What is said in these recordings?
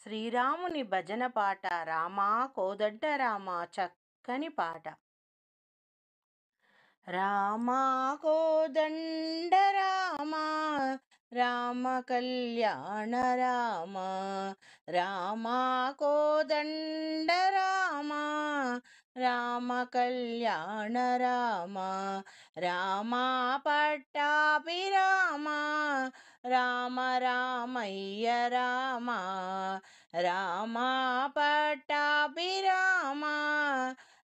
శ్రీరాముని భజన పాట రామా కోదండ రామ చక్కని పాట. రామా కోదండ రామ రామ కళ్యాణ రామ రామా కోదండ రామ రామ కళ్యాణ రామ రామా పట్టాభి రామ రామ రామయ్య రామ రామా పట్టాభి రామ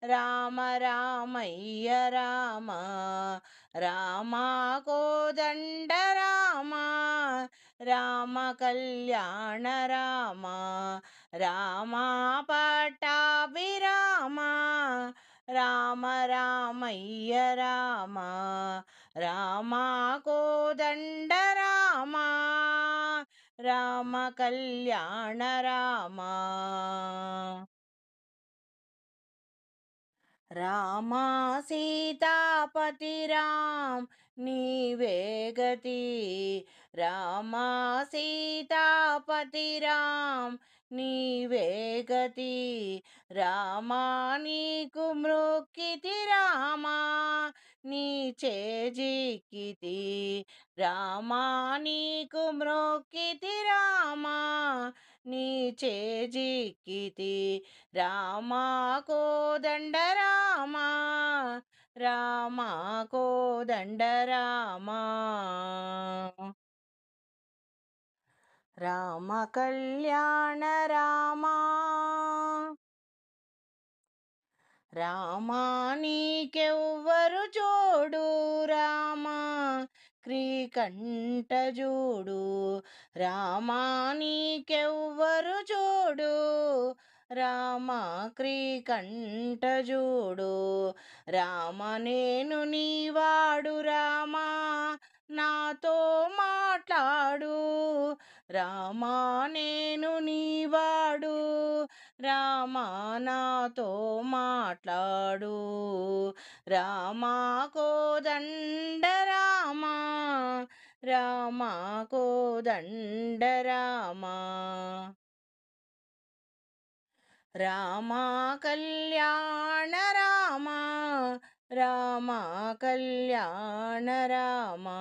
రామ రామయ్య రామ రామా కోదండ రామ రామ కళ్యాణ రామ రామా పట్టాభి రామ రామ రామయ్య రామ రామా కోదండ రామ రామ కళ్యాణ రామ రామా సీతాపతి రామ్ నీవే గతి రామా సీతాపతి రామ్ నీవే గతి రామా నీకు మృక్కితి రామా నీ చేజిక్కితి రామా నీకు మృక్కితి రామా నీ చేజిక్కితి రామా కోదండ రామ రామా కోదండ రామ రామ కళ్యాణ రామ రామా నీకెవ్వరు జోడు రామా క్రీకంఠ జోడు రామా నీకెవ్వరు జోడు రామా క్రీకంఠ జోడు రామ నేను నీవాడు రామా నాతో మాట్లాడు రామా నేను నీవాడు రామా నాతో మాట్లాడు రామా కోదండ రామా రామా కోదండ రామా రామా కళ్యాణ రామా రామా కళ్యాణ రామా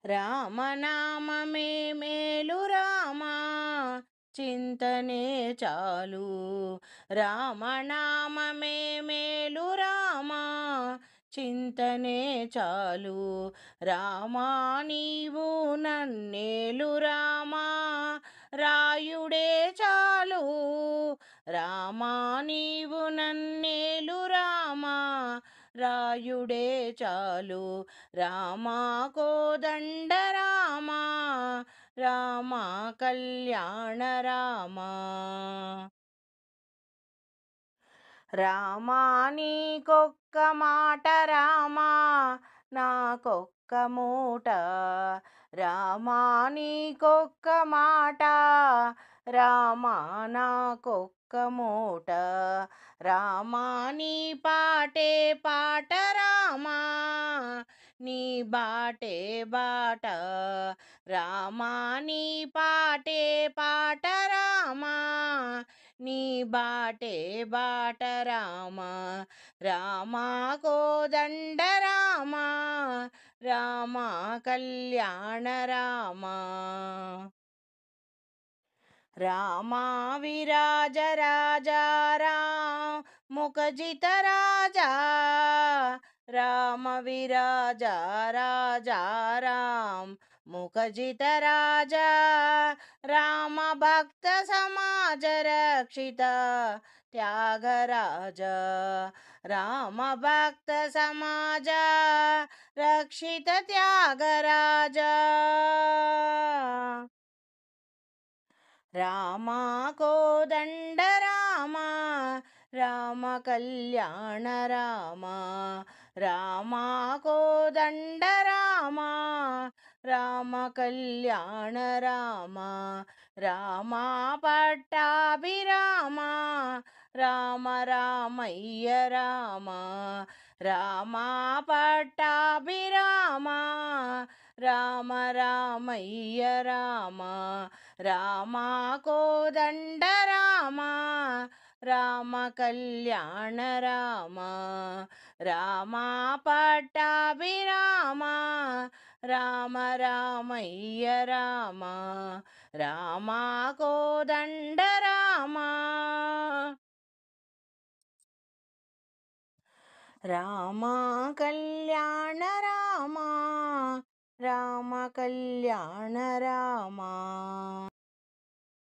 రామనామమే మేలు రామా చింతనే చాలు రామనామమే మేలు రామా చింతనే చాలు రామా నీవు నన్నేలు రామా రాయుడే చాలు రామా నీవు నన్నేలు రామా రాయుడే చాలు రామా కోదండ రామా రామా కళ్యాణ రామా రామా నీకొక్క మాట రామా నాకొక్క మూట రామా నీకొక్క మాట రామా నాకొక్క మూట రామా నీ పాటే పాట రామా నీ బాటే బాట రామా నీ పాటే పాట రామా నీ బాటే బాట రామా రామా కోదండ రామా రామా కళ్యాణ రామా రామా విరాజ రాజా రామ ముఖజిత రాజా రామ విరాజ రాజా రామ ముఖజిత రాజా రామ భక్త సమాజ రక్షిత త్యాగరాజ రామ భక్త సమాజ రక్షిత త్యాగరాజ రామా కోదండ రామా రామ కళ్యాణ రామా రామా కోదండ రామా రామ కళ్యాణ రామా రామా పట్టాభి రామా రామ రామయ్య రామా రామా పట్టాభి రామా రామ రామయ్య రామ రామ కోదండ రామ రామ కళ్యాణ రామ రామ పట్టాభిరామ రామ రామయ్య రామ రామ కోదండ రామ రామ కళ్యాణ రామ రామ కళ్యాణ రామ